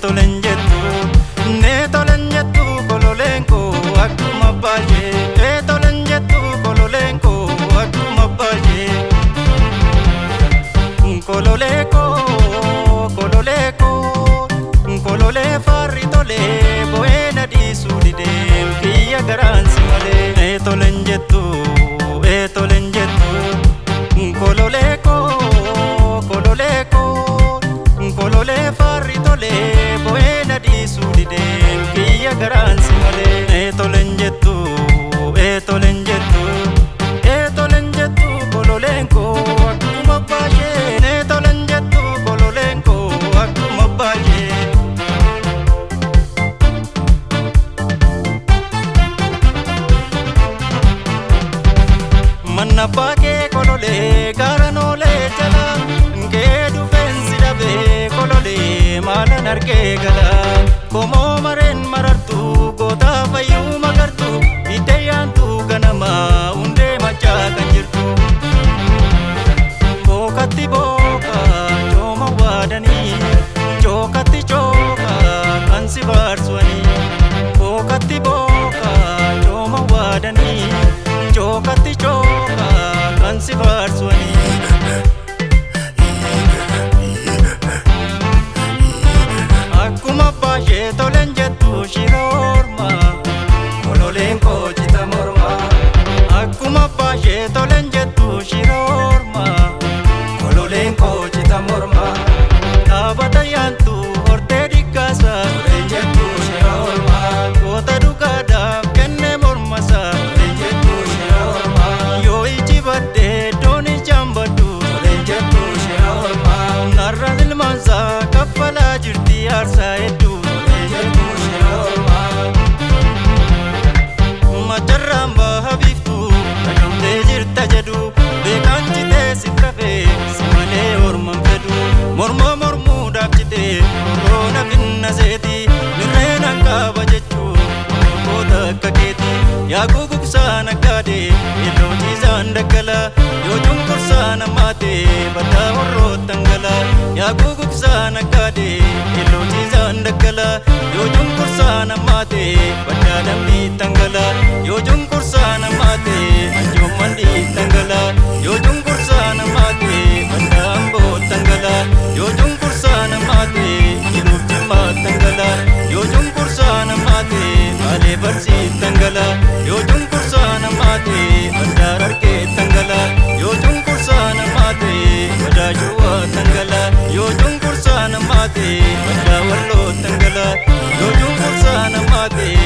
Etolenjetu, netolenjetu kololenko akkuma baje. Etolenjetu kololenko akkuma baje. Kololeko, kololeko, kolole farri tole boena di sudide kiya garan simale. Etolenjetu, etolenjetu, kololeko, kololeko, kolole farri tole boena di sudide kiya garan simale. Etolenjetu, etolenjetu, etolenjetu kololenko akkuma baje. Etolenjetu kololenko akkuma baje. Manna baake kolole garanole jala ngee dhufeensi dhabe kolole maalan argee gala. Komoo mareen marartu goota fayyuu magartu iddeeyaantu ganama hundee machaa kan jirtu. Bookatti booka cooma waadanii cookatti cooka kan si faarsuanii. Bookatti booka cooma waadanii cookatti cooka kan si faarsuanii. Akkuma baashee tolen jettu shiroorma kololeen koo cita morma. Akkuma baashee tolen jettu shiroorma kololeen koo cita morma. Dhaabata yaantu hortee dhiggaasa tolen jettu shiroorma. Goota dhugaadhaaf kenne mormasa tolen jettu shiroorma. Yoo iji baddee dooni jambaddu tolen jettu shiroorma. Narra ilmaansa kaffalaa jirti aarsaa hedduu tolen jettu shiroorma. Macharraan baha biiftu kadhamtee jirta jedhu beekaan citee si rafee si malee orman fedhu. Mormoo mormuudhaaf citee oroona finna seeti mirreen hanqaaba jechuu goota akka keeti. Yaa gugugsaa naggaadee yellootiisaan daggala yoo cunqursaa namaatee baddaa warroottan gala. Yaa gugugsaa naggaadee yellootiisaan daggala yoo cunqursaa namaatee baddaa lammiittan gala. Yoo cunqursaa namaatee anjoomman dhiittan gala. Yoo cunqursaa namaatee baddaa amboottan gala. Yoo cunqursaa namaatee jiruuf jimmaattan gala. Yoo cunqursaa namaatee maalee barsiittan gala. Yoo cunqursaa namaatee baddaa argeettan gala. Yoo cunqursaa namaatee baddaa juwaattan gala. Yoo cunqursaa namaatee baddaa walloottan gala. Yoo cunqursaa namaatee